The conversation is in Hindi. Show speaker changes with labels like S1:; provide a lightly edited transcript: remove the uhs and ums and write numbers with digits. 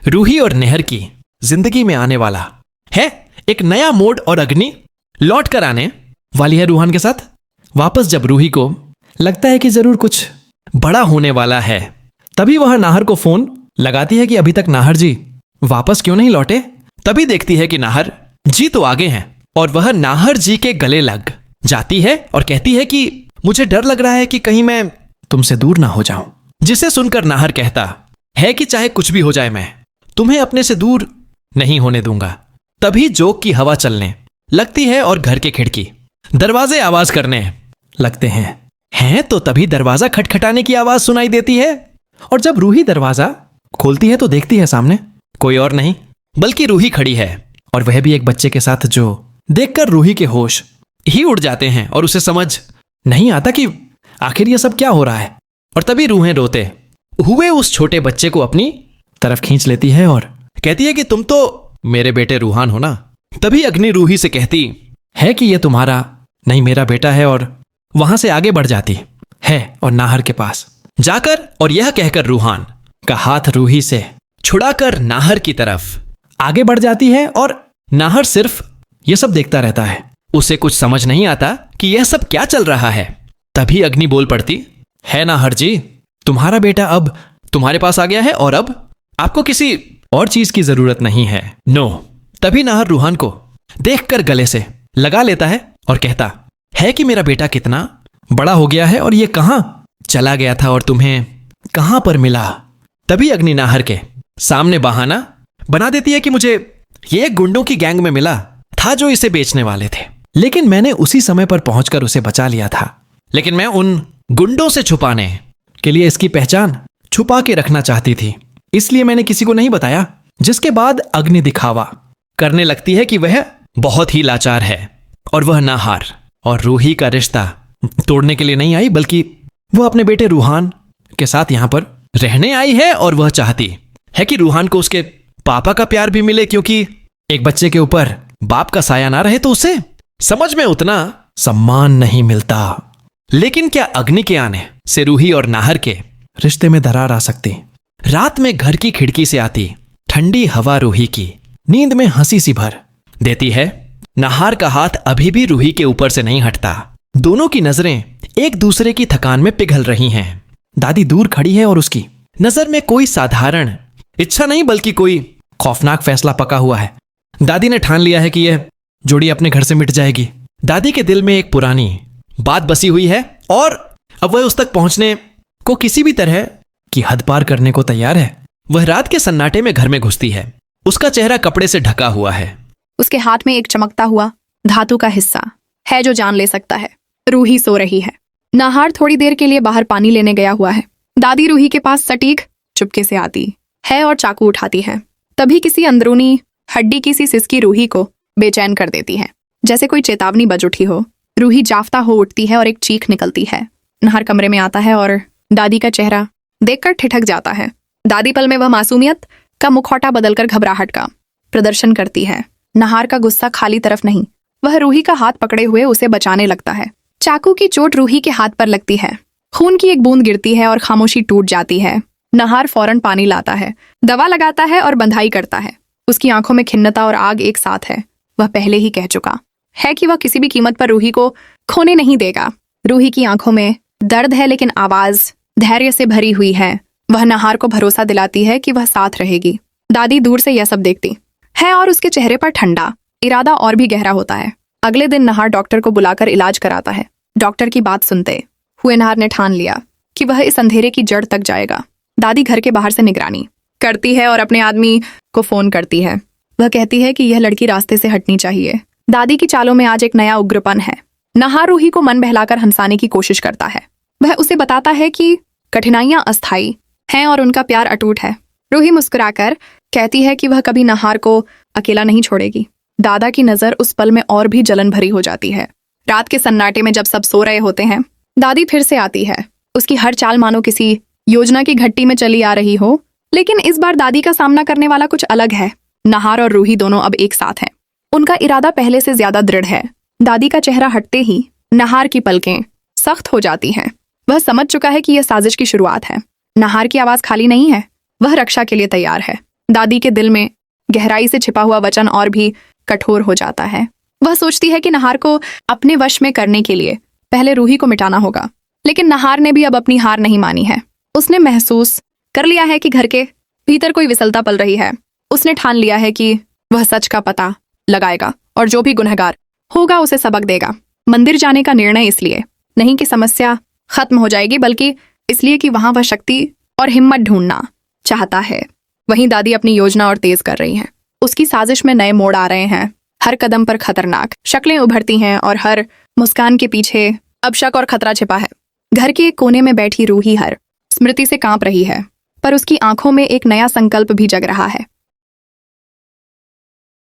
S1: रूही और नेहर की जिंदगी में आने वाला है एक नया मोड़ और अग्नि लौट कर आने वाली है रूहान के साथ वापस। जब रूही को लगता है कि जरूर कुछ बड़ा होने वाला है, तभी वह नाहर को फोन लगाती है कि अभी तक नाहर जी वापस क्यों नहीं लौटे। तभी देखती है कि नाहर जी तो आगे हैं और वह नाहर जी के गले लग जाती है और कहती है कि मुझे डर लग रहा है कि कहीं मैं तुमसे दूर ना हो जाऊं। जिसे सुनकर नाहर कहता है कि चाहे कुछ भी हो जाए मैं तुम्हें अपने से दूर नहीं होने दूंगा। तभी जोक की हवा चलने लगती है और घर के खिड़की दरवाजे आवाज करने लगते हैं तो तभी दरवाजा खटखटाने की आवाज सुनाई देती है और जब रूही दरवाजा खोलती है तो देखती है सामने कोई और नहीं बल्कि रूही खड़ी है और वह भी एक बच्चे के साथ, जो देखकर रूही के होश ही उड़ जाते हैं और उसे समझ नहीं आता कि आखिर यह सब क्या हो रहा है। और तभी रूहें रोते हुए उस छोटे बच्चे को अपनी तरफ खींच लेती है और कहती है कि तुम तो मेरे बेटे रूहान हो ना। तभी अग्नि रूही से कहती है कि यह तुम्हारा नहीं मेरा बेटा है और वहां से आगे बढ़ जाती है और नाहर के पास जाकर और यह कहकर रूहान का हाथ रूही से छुड़ाकर नाहर की तरफ आगे बढ़ जाती है और नाहर सिर्फ यह सब देखता रहता है। उसे कुछ समझ नहीं आता कि यह सब क्या चल रहा है। तभी अग्नि बोल पड़ती है नाहर जी, तुम्हारा बेटा अब तुम्हारे पास आ गया है और अब आपको किसी और चीज की जरूरत नहीं है। नो। तभी नाहर रूहान को देखकर गले से लगा लेता है और कहता है कि मेरा बेटा कितना बड़ा हो गया है और ये कहां चला गया था और तुम्हें कहां पर मिला। तभी अग्नि नाहर के सामने बहाना बना देती है कि मुझे ये एक गुंडों की गैंग में मिला था जो इसे बेचने वाले थे, लेकिन मैंने उसी समय पर पहुंचकर उसे बचा लिया था। लेकिन मैं उन गुंडों से छुपाने के लिए इसकी पहचान छुपा के रखना चाहती थी, इसलिए मैंने किसी को नहीं बताया। जिसके बाद अग्नि दिखावा करने लगती है कि वह बहुत ही लाचार है और वह नाहर और रूही का रिश्ता तोड़ने के लिए नहीं आई, बल्कि वह अपने बेटे रूहान के साथ यहां पर रहने आई है और वह चाहती है कि रूहान को उसके पापा का प्यार भी मिले, क्योंकि एक बच्चे के ऊपर बाप का साया ना रहे तो उसे समझ में उतना सम्मान नहीं मिलता। लेकिन क्या अग्नि के आने से रूही और नाहर के रिश्ते में दरार आ सकती। रात में घर की खिड़की से आती ठंडी हवा रूही की नींद में हंसी सी भर देती है। नाहर का हाथ अभी भी रूही के ऊपर से नहीं हटता। दोनों की नजरें एक दूसरे की थकान में पिघल रही हैं। दादी दूर खड़ी है और उसकी नजर में कोई साधारण इच्छा नहीं बल्कि कोई खौफनाक फैसला पका हुआ है। दादी ने ठान लिया है कि यह जोड़ी अपने घर से मिट जाएगी। दादी के दिल में एक पुरानी बात बसी हुई है और अब वह उस तक पहुंचने को किसी भी तरह की हद पार करने को तैयार है। वह रात के सन्नाटे में घर में घुसती है। उसका चेहरा कपड़े से ढका हुआ है।
S2: उसके हाथ में एक चमकता हुआ धातु का हिस्सा है जो जान ले सकता है। रूही सो रही है। नाहर थोड़ी देर के लिए बाहर पानी लेने गया हुआ है। दादी रूही के पास सटीक चुपके से आती है और चाकू उठाती है। तभी किसी अंदरूनी हड्डी की सी सिसकी रूही को बेचैन कर देती है, जैसे कोई चेतावनी बज उठी हो। रूही जाफ्ता हो उठती है और एक चीख निकलती है। नाहर कमरे में आता है और दादी का चेहरा देखकर ठिठक जाता है। दादी पल में वह मासूमियत का मुखौटा बदलकर घबराहट का प्रदर्शन करती है। नाहर का गुस्सा खाली तरफ नहीं, वह रूही का हाथ पकड़े हुए उसे बचाने लगता है। चाकू की चोट रूही के हाथ पर लगती है। खून की एक बूंद गिरती है और खामोशी टूट जाती है। नाहर फौरन पानी लाता है, दवा लगाता है और बंधाई करता है। उसकी आंखों में खिन्नता और आग एक साथ है। वह पहले ही कह चुका है कि वह किसी भी कीमत पर रूही को खोने नहीं देगा। रूही की आंखों में दर्द है, लेकिन आवाज धैर्य से भरी हुई है। वह नाहर को भरोसा दिलाती है कि वह साथ रहेगी। दादी दूर से यह सब देखती है और उसके चेहरे पर ठंडा इरादा और भी गहरा होता है। अगले दिन नाहर डॉक्टर को बुलाकर इलाज कराता है। डॉक्टर की बात सुनते हुए नाहर ने ठान लिया कि वह इस अंधेरे की जड़ तक जाएगा। दादी घर के बाहर से निगरानी करती है और अपने आदमी को फोन करती है। वह कहती है कि यह लड़की रास्ते से हटनी चाहिए। दादी की चालों में आज एक नया उग्रपन है। नाहर रूही को मन बहलाकर हंसाने की कोशिश करता है। वह उसे बताता है कि कठिनाइयां अस्थायी हैं और उनका प्यार अटूट है। रूही मुस्कुराकर कहती है कि वह कभी नाहर को अकेला नहीं छोड़ेगी। दादा की नजर उस पल में और भी जलन भरी हो जाती है। रात के सन्नाटे में जब सब सो रहे होते हैं, दादी फिर से आती है। उसकी हर चाल मानो किसी योजना की घट्टी में चली आ रही हो, लेकिन इस बार दादी का सामना करने वाला कुछ अलग है। नाहर और रूही दोनों अब एक साथ हैं। उनका इरादा पहले से ज्यादा दृढ़ है। दादी का चेहरा हटते ही नाहर की पलकें सख्त हो जाती हैं। वह समझ चुका है कि यह साजिश की शुरुआत है। नाहर की आवाज खाली नहीं है, वह रक्षा के लिए तैयार है। दादी के दिल में गहराई से छिपा हुआ वचन और भी कठोर हो जाता है। वह सोचती है कि नहार को अपने वश में करने के लिए पहले रूही को मिटाना होगा, लेकिन नहार ने भी अब अपनी हार नहीं मानी है। उसने महसूस कर लिया है कि घर के भीतर कोई विफलता पल रही है। उसने ठान लिया है कि वह सच का पता लगाएगा और जो भी गुनहगार होगा उसे सबक देगा। मंदिर जाने का निर्णय इसलिए नहीं कि समस्या खत्म हो जाएगी, बल्कि इसलिए कि वहां वह शक्ति और हिम्मत ढूंढना चाहता है। वहीं दादी अपनी योजना और तेज कर रही है। उसकी साजिश में नए मोड़ आ रहे हैं, हर कदम पर खतरनाक शक्लें उभरती हैं और हर मुस्कान के पीछे अब शक और खतरा छिपा है। घर के एक कोने में बैठी रूही हर स्मृति से कांप रही है, पर उसकी आंखों में एक नया संकल्प भी जग रहा है।